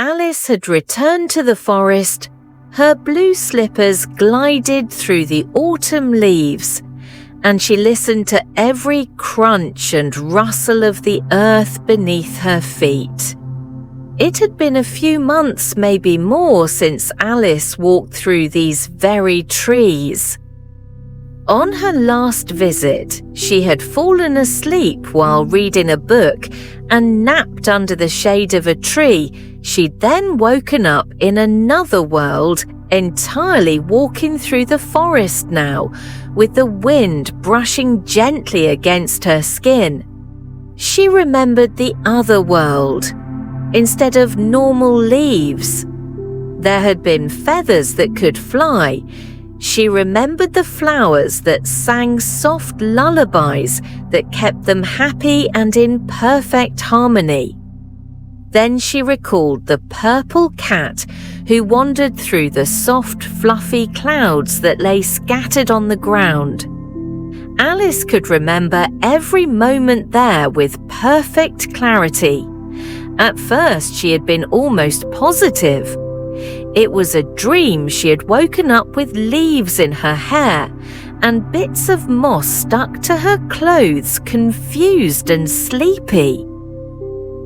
Alice had returned to the forest, her blue slippers glided through the autumn leaves, and she listened to every crunch and rustle of the earth beneath her feet. It had been a few months, maybe more, since Alice walked through these very trees. On her last visit, she had fallen asleep while reading a book and napped under the shade of a tree. She'd then woken up in another world, entirely walking through the forest now, with the wind brushing gently against her skin. She remembered the other world. Instead of normal leaves, there had been feathers that could fly. She remembered the flowers that sang soft lullabies that kept them happy and in perfect harmony. Then she recalled the purple cat who wandered through the soft, fluffy clouds that lay scattered on the ground. Alice could remember every moment there with perfect clarity. At first, she had been almost positive. It was a dream. She had woken up with leaves in her hair and bits of moss stuck to her clothes, confused and sleepy.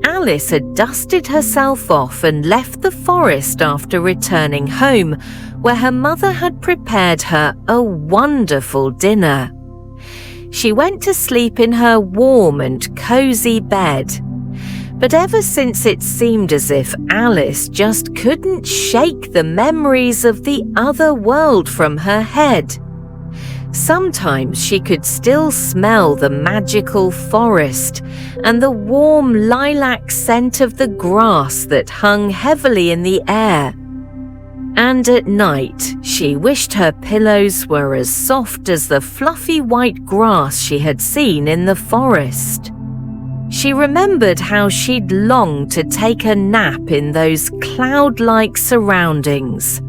Alice had dusted herself off and left the forest after returning home, where her mother had prepared her a wonderful dinner. She went to sleep in her warm and cozy bed. But ever since it seemed as if Alice just couldn't shake the memories of the other world from her head. Sometimes she could still smell the magical forest and the warm lilac scent of the grass that hung heavily in the air. And at night, she wished her pillows were as soft as the fluffy white grass she had seen in the forest. She remembered how she'd longed to take a nap in those cloud-like surroundings.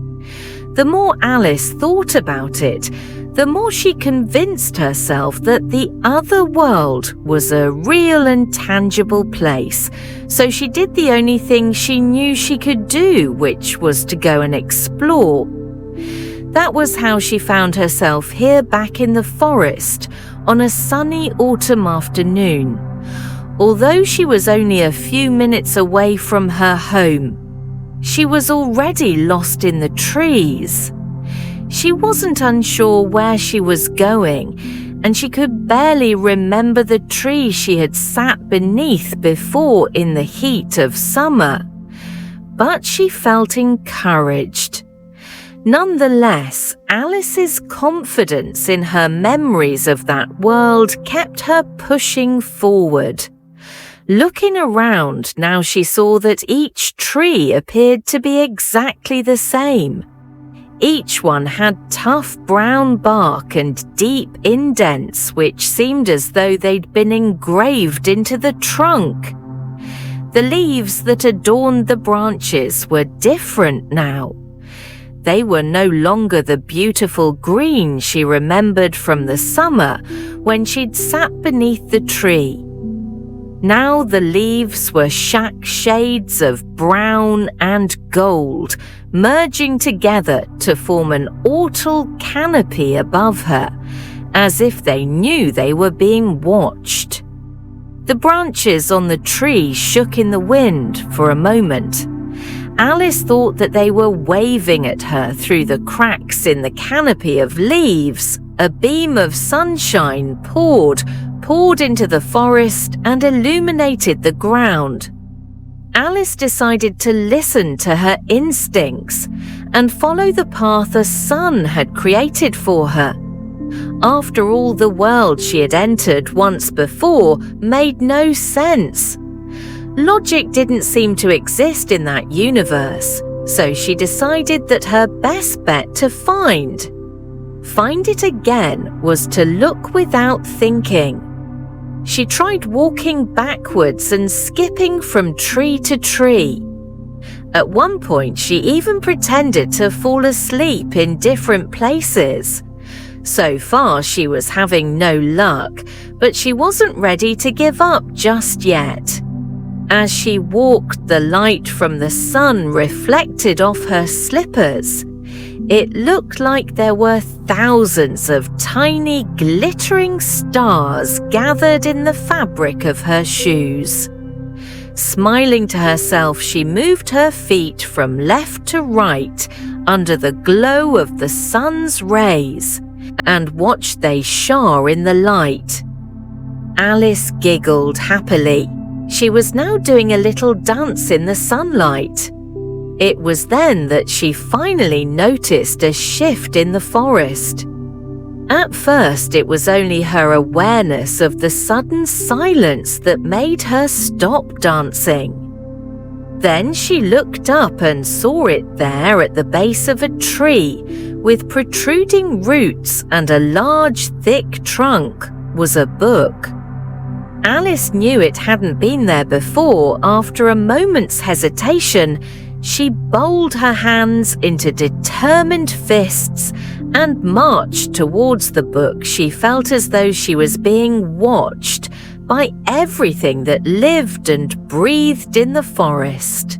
The more Alice thought about it, the more she convinced herself that the other world was a real and tangible place. So she did the only thing she knew she could do, which was to go and explore. That was how she found herself here back in the forest on a sunny autumn afternoon. Although she was only a few minutes away from her home, she was already lost in the trees. She wasn't unsure where she was going, and she could barely remember the tree she had sat beneath before in the heat of summer. But she felt encouraged. Nonetheless, Alice's confidence in her memories of that world kept her pushing forward. Looking around now, she saw that each tree appeared to be exactly the same. Each one had tough brown bark and deep indents which seemed as though they'd been engraved into the trunk. The leaves that adorned the branches were different now. They were no longer the beautiful green she remembered from the summer when she'd sat beneath the tree. Now the leaves were shades of brown and gold, merging together to form an autumnal canopy above her, as if they knew they were being watched. The branches on the tree shook in the wind for a moment. Alice thought that they were waving at her through the cracks in the canopy of leaves. A beam of sunshine poured into the forest and illuminated the ground. Alice decided to listen to her instincts and follow the path a sun had created for her. After all, the world she had entered once before made no sense. Logic didn't seem to exist in that universe, so she decided that her best bet to find it again was to look without thinking. She tried walking backwards and skipping from tree to tree. At one point, she even pretended to fall asleep in different places. So far, she was having no luck, but she wasn't ready to give up just yet. As she walked, the light from the sun reflected off her slippers. It looked like there were thousands of tiny glittering stars gathered in the fabric of her shoes. Smiling to herself, she moved her feet from left to right under the glow of the sun's rays and watched they shone in the light. Alice giggled happily. She was now doing a little dance in the sunlight. It was then that she finally noticed a shift in the forest. At first, it was only her awareness of the sudden silence that made her stop dancing. Then she looked up and saw it there at the base of a tree, with protruding roots and a large, thick trunk, was a book. Alice knew it hadn't been there before. After a moment's hesitation, she bowled her hands into determined fists and marched towards the book. She felt as though she was being watched by everything that lived and breathed in the forest.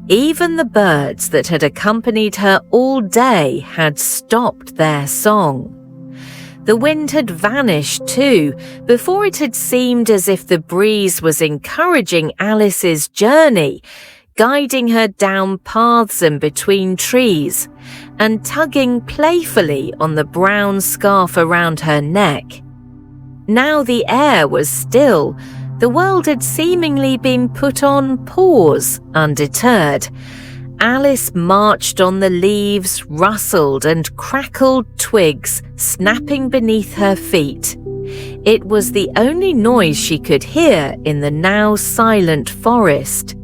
Even the birds that had accompanied her all day had stopped their song. The wind had vanished too. Before it had seemed as if the breeze was encouraging Alice's journey, guiding her down paths and between trees, and tugging playfully on the brown scarf around her neck. Now the air was still. The world had seemingly been put on pause, undeterred. Alice marched on the leaves, rustled and crackled twigs, snapping beneath her feet. It was the only noise she could hear in the now silent forest.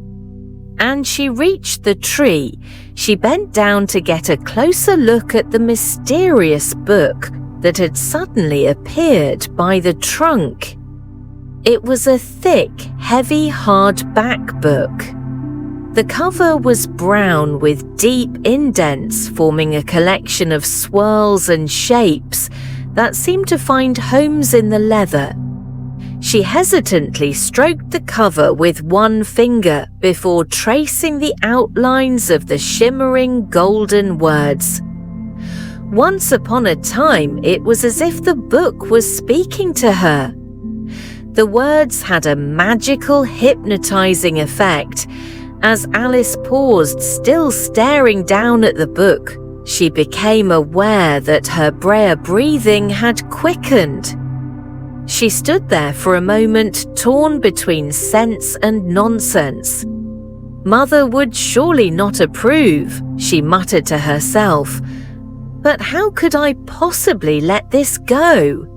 And she reached the tree. She bent down to get a closer look at the mysterious book that had suddenly appeared by the trunk. It was a thick, heavy hardback book. The cover was brown with deep indents forming a collection of swirls and shapes that seemed to find homes in the leather. She hesitantly stroked the cover with one finger before tracing the outlines of the shimmering golden words. Once upon a time, it was as if the book was speaking to her. The words had a magical, hypnotizing effect. As Alice paused, still staring down at the book, she became aware that her breathing had quickened. She stood there for a moment, torn between sense and nonsense. Mother would surely not approve, she muttered to herself. But how could I possibly let this go?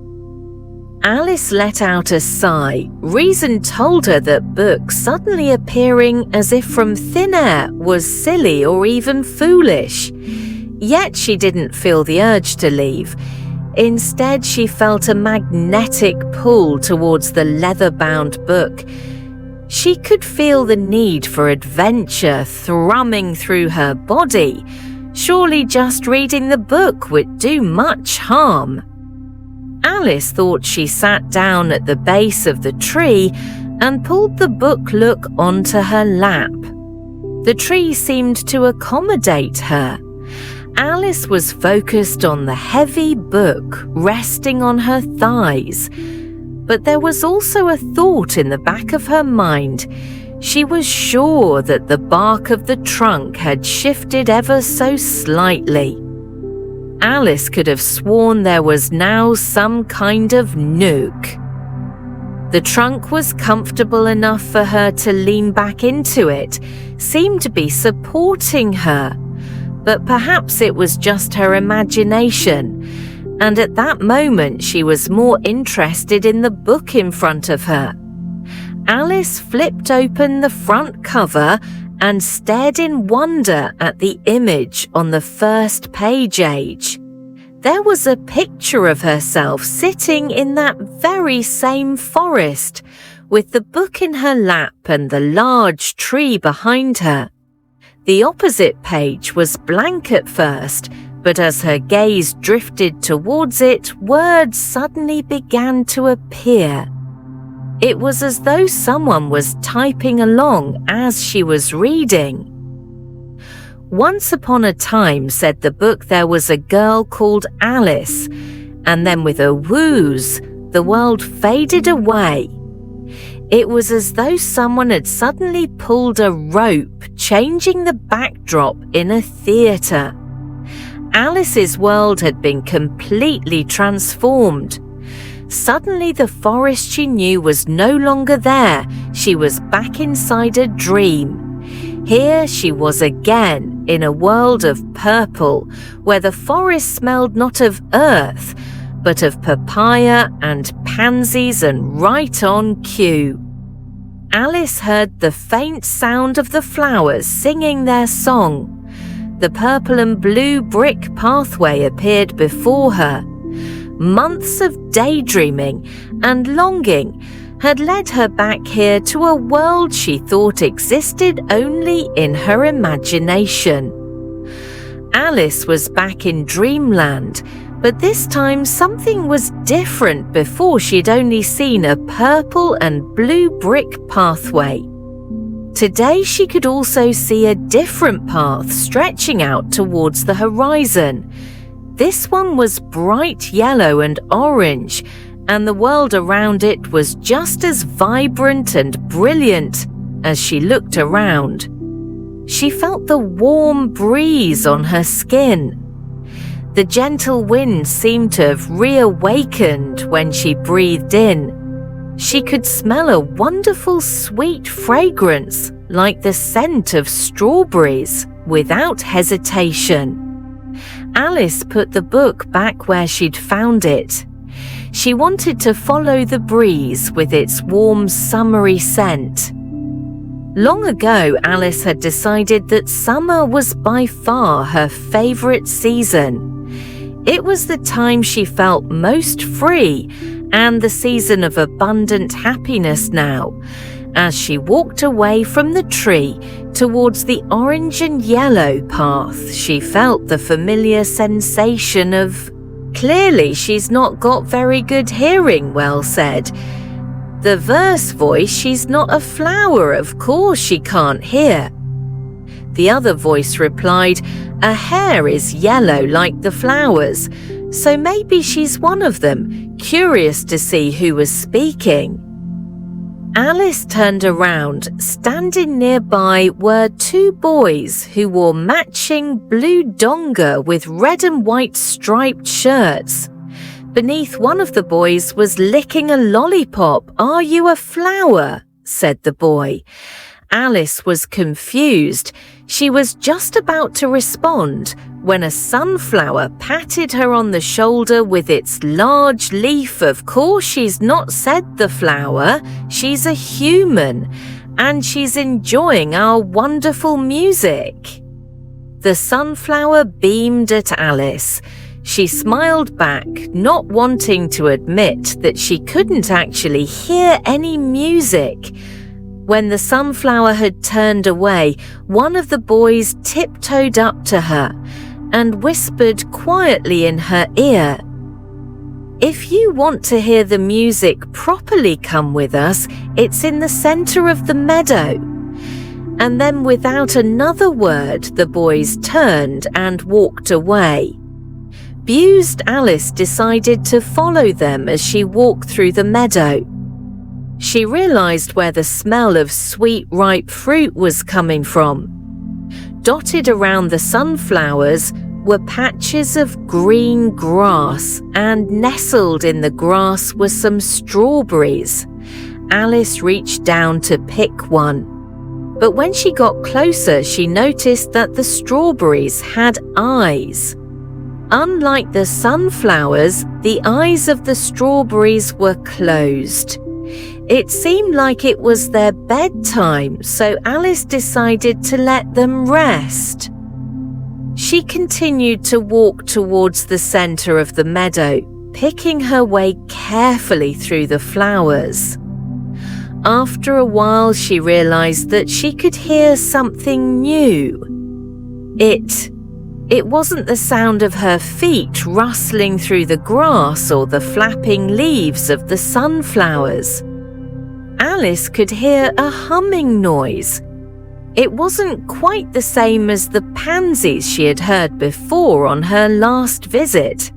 Alice let out a sigh. Reason told her that books suddenly appearing as if from thin air was silly or even foolish. Yet she didn't feel the urge to leave. Instead, she felt a magnetic pull towards the leather-bound book. She could feel the need for adventure thrumming through her body. Surely just reading the book would do much harm. Alice thought. She sat down at the base of the tree and pulled the book onto her lap. The tree seemed to accommodate her. Alice was focused on the heavy book resting on her thighs. But there was also a thought in the back of her mind. She was sure that the bark of the trunk had shifted ever so slightly. Alice could have sworn there was now some kind of nook. The trunk was comfortable enough for her to lean back into it, seemed to be supporting her. But perhaps it was just her imagination, and at that moment she was more interested in the book in front of her. Alice flipped open the front cover and stared in wonder at the image on the first page. There was a picture of herself sitting in that very same forest, with the book in her lap and the large tree behind her. The opposite page was blank at first, but as her gaze drifted towards it, words suddenly began to appear. It was as though someone was typing along as she was reading. Once upon a time, said the book, there was a girl called Alice, and then with a whoosh, the world faded away. It was as though someone had suddenly pulled a rope, changing the backdrop in a theatre. Alice's world had been completely transformed. Suddenly the forest she knew was no longer there. She was back inside a dream. Here she was again in a world of purple, where the forest smelled not of earth, but of papaya and pansies and right on cue. Alice heard the faint sound of the flowers singing their song. The purple and blue brick pathway appeared before her. Months of daydreaming and longing had led her back here to a world she thought existed only in her imagination. Alice was back in Dreamland, but this time something was different. Before, she'd only seen a purple and blue brick pathway. Today she could also see a different path stretching out towards the horizon. This one was bright yellow and orange, and the world around it was just as vibrant and brilliant. As she looked around, she felt the warm breeze on her skin. The gentle wind seemed to have reawakened when she breathed in. She could smell a wonderful sweet fragrance, like the scent of strawberries, without hesitation. Alice put the book back where she'd found it. She wanted to follow the breeze with its warm, summery scent. Long ago, Alice had decided that summer was by far her favorite season. It was the time she felt most free and the season of abundant happiness now. As she walked away from the tree towards the orange and yellow path, she felt the familiar sensation of, "Clearly she's not got very good hearing," Well said. The verse voice, "She's not a flower, of course she can't hear." The other voice replied, "Her hair is yellow like the flowers, so maybe she's one of them," curious to see who was speaking. Alice turned around. Standing nearby were two boys who wore matching blue donga with red and white striped shirts. Beneath one of the boys was licking a lollipop. "Are you a flower?" said the boy. Alice was confused. She was just about to respond when a sunflower patted her on the shoulder with its large leaf. "Of course she's not," said the flower. "She's a human, and she's enjoying our wonderful music." The sunflower beamed at Alice. She smiled back, not wanting to admit that she couldn't actually hear any music. When the sunflower had turned away, one of the boys tiptoed up to her and whispered quietly in her ear, "If you want to hear the music properly, come with us. It's in the center of the meadow." And then without another word, the boys turned and walked away. Bemused, Alice decided to follow them as she walked through the meadow. She realized where the smell of sweet, ripe fruit was coming from. Dotted around the sunflowers were patches of green grass, and nestled in the grass were some strawberries. Alice reached down to pick one. But when she got closer, she noticed that the strawberries had eyes. Unlike the sunflowers, the eyes of the strawberries were closed. It seemed like it was their bedtime, so Alice decided to let them rest. She continued to walk towards the center of the meadow, picking her way carefully through the flowers. After a while, she realized that she could hear something new. It wasn't the sound of her feet rustling through the grass or the flapping leaves of the sunflowers. Alice could hear a humming noise. It wasn't quite the same as the pansies she had heard before on her last visit.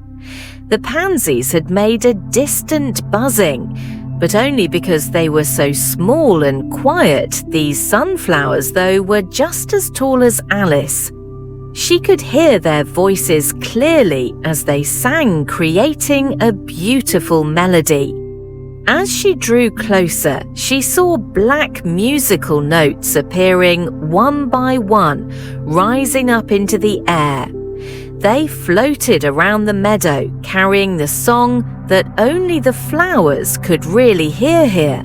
The pansies had made a distant buzzing, but only because they were so small and quiet. These sunflowers, though, were just as tall as Alice. She could hear their voices clearly as they sang, creating a beautiful melody. As she drew closer, she saw black musical notes appearing one by one, rising up into the air. They floated around the meadow, carrying the song that only the flowers could really hear here.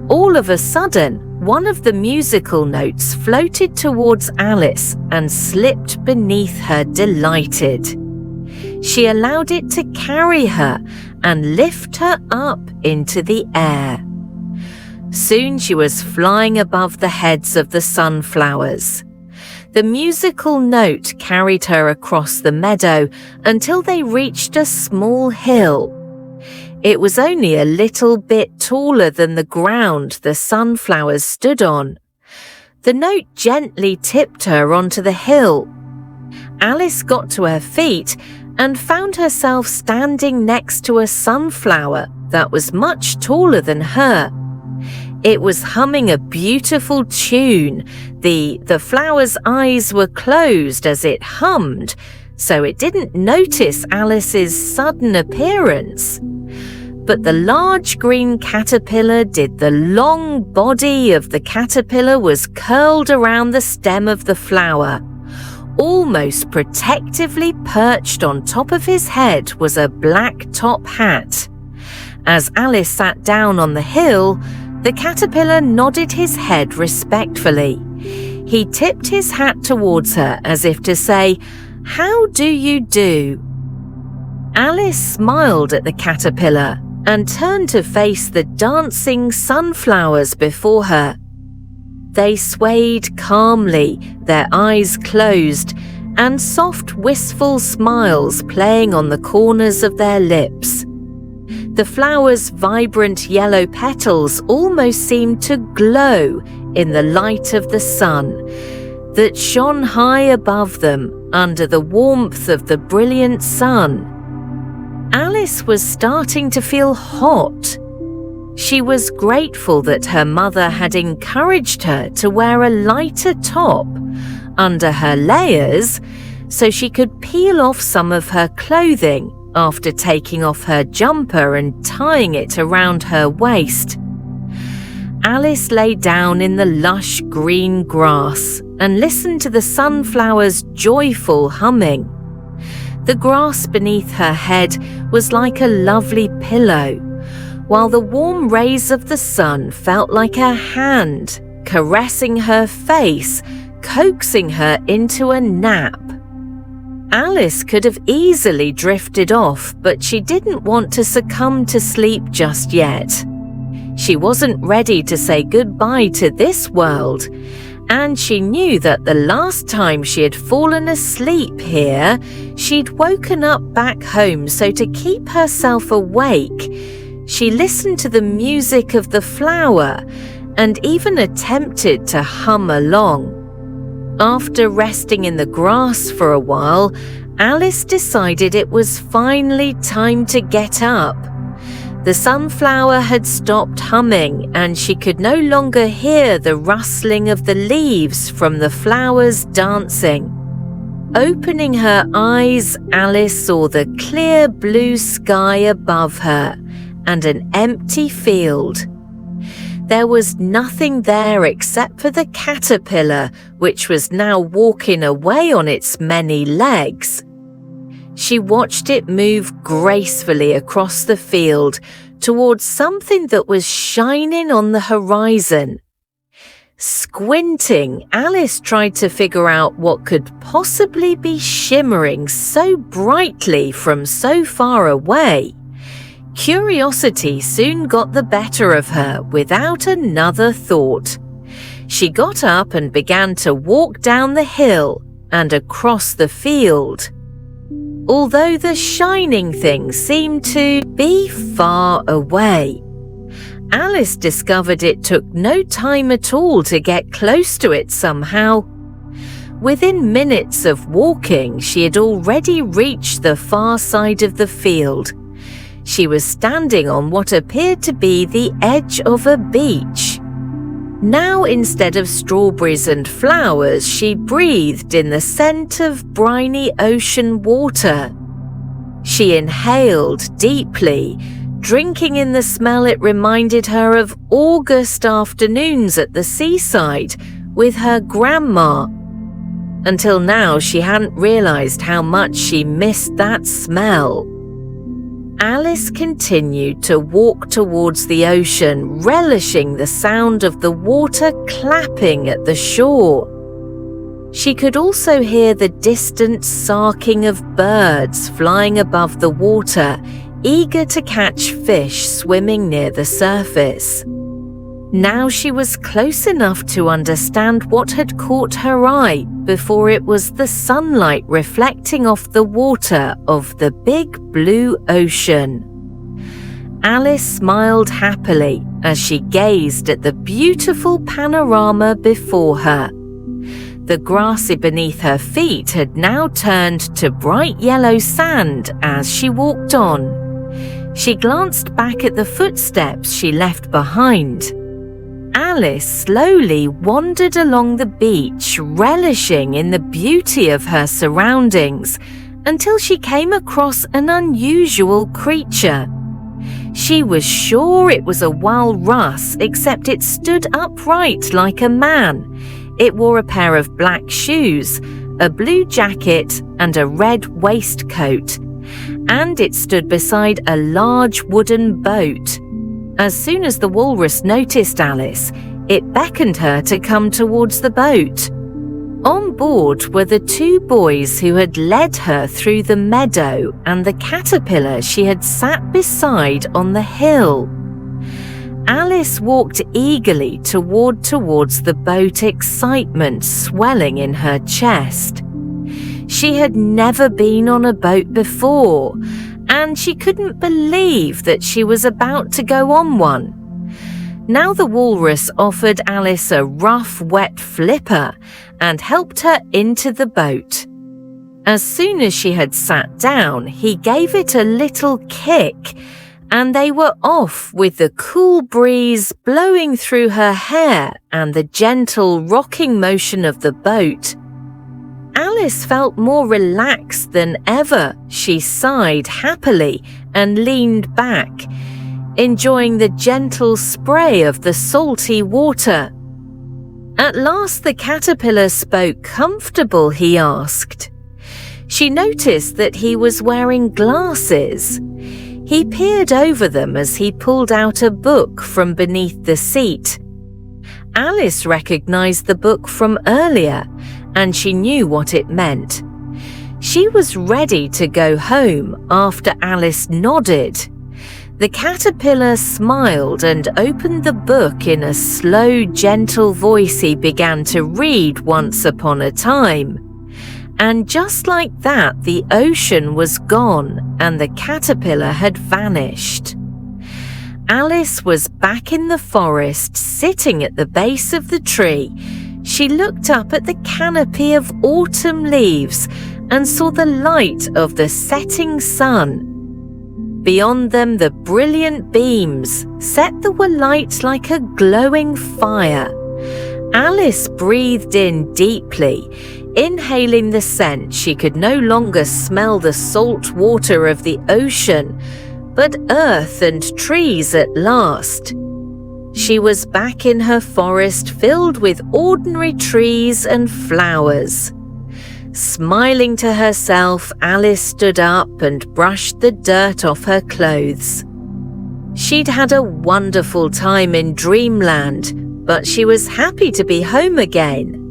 All of a sudden, one of the musical notes floated towards Alice and slipped beneath her, delighted. She allowed it to carry her and lift her up into the air. Soon she was flying above the heads of the sunflowers. The musical note carried her across the meadow until they reached a small hill. It was only a little bit taller than the ground the sunflowers stood on. The note gently tipped her onto the hill. Alice got to her feet and found herself standing next to a sunflower that was much taller than her. It was humming a beautiful tune. The flower's eyes were closed as it hummed, so it didn't notice Alice's sudden appearance. But the large green caterpillar did. The long body of the caterpillar was curled around the stem of the flower. Almost protectively perched on top of his head was a black top hat. As Alice sat down on the hill, the caterpillar nodded his head respectfully. He tipped his hat towards her as if to say, "How do you do?" Alice smiled at the caterpillar and turned to face the dancing sunflowers before her. They swayed calmly, their eyes closed, and soft, wistful smiles playing on the corners of their lips. The flower's vibrant yellow petals almost seemed to glow in the light of the sun that shone high above them under the warmth of the brilliant sun. Alice was starting to feel hot. She was grateful that her mother had encouraged her to wear a lighter top under her layers so she could peel off some of her clothing after taking off her jumper and tying it around her waist. Alice lay down in the lush green grass and listened to the sunflower's joyful humming. The grass beneath her head was like a lovely pillow, while the warm rays of the sun felt like a hand caressing her face, coaxing her into a nap. Alice could have easily drifted off, but she didn't want to succumb to sleep just yet. She wasn't ready to say goodbye to this world, and she knew that the last time she had fallen asleep here, she'd woken up back home. So to keep herself awake, she listened to the music of the flower and even attempted to hum along. After resting in the grass for a while, Alice decided it was finally time to get up. The sunflower had stopped humming, and she could no longer hear the rustling of the leaves from the flowers dancing. Opening her eyes, Alice saw the clear blue sky above her and an empty field. There was nothing there except for the caterpillar, which was now walking away on its many legs. She watched it move gracefully across the field towards something that was shining on the horizon. Squinting, Alice tried to figure out what could possibly be shimmering so brightly from so far away. Curiosity soon got the better of her without another thought. She got up and began to walk down the hill and across the field. Although the shining thing seemed to be far away, Alice discovered it took no time at all to get close to it somehow. Within minutes of walking, she had already reached the far side of the field. She was standing on what appeared to be the edge of a beach. Now, instead of strawberries and flowers, she breathed in the scent of briny ocean water. She inhaled deeply, drinking in the smell. It reminded her of August afternoons at the seaside with her grandma. Until now, she hadn't realized how much she missed that smell. Alice continued to walk towards the ocean, relishing the sound of the water clapping at the shore. She could also hear the distant sarking of birds flying above the water, eager to catch fish swimming near the surface. Now she was close enough to understand what had caught her eye before it was the sunlight reflecting off the water of the big blue ocean. Alice smiled happily as she gazed at the beautiful panorama before her. The grass beneath her feet had now turned to bright yellow sand as she walked on. She glanced back at the footsteps she left behind. Alice slowly wandered along the beach, relishing in the beauty of her surroundings, until she came across an unusual creature. She was sure it was a walrus, except it stood upright like a man. It wore a pair of black shoes, a blue jacket, and a red waistcoat, and it stood beside a large wooden boat. As soon as the walrus noticed Alice, it beckoned her to come towards the boat. On board were the two boys who had led her through the meadow and the caterpillar she had sat beside on the hill. Alice walked eagerly towards the boat, excitement swelling in her chest. She had never been on a boat before, and she couldn't believe that she was about to go on one. Now the walrus offered Alice a rough, wet flipper and helped her into the boat. As soon as she had sat down, he gave it a little kick, and they were off with the cool breeze blowing through her hair and the gentle rocking motion of the boat. Alice felt more relaxed than ever. She sighed happily and leaned back, enjoying the gentle spray of the salty water. At last the caterpillar spoke. "Comfortable?" he asked. She noticed that he was wearing glasses. He peered over them as he pulled out a book from beneath the seat. Alice recognized the book from earlier, and she knew what it meant. She was ready to go home after Alice nodded. The caterpillar smiled and opened the book. In a slow, gentle voice he began to read Once Upon a Time. And just like that, the ocean was gone and the caterpillar had vanished. Alice was back in the forest, sitting at the base of the tree. She looked up at the canopy of autumn leaves and saw the light of the setting sun. Beyond them, the brilliant beams set the light like a glowing fire. Alice breathed in deeply, inhaling the scent. She could no longer smell the salt water of the ocean, but earth and trees at last. She was back in her forest filled with ordinary trees and flowers. Smiling to herself, Alice stood up and brushed the dirt off her clothes. She'd had a wonderful time in Dreamland, but she was happy to be home again.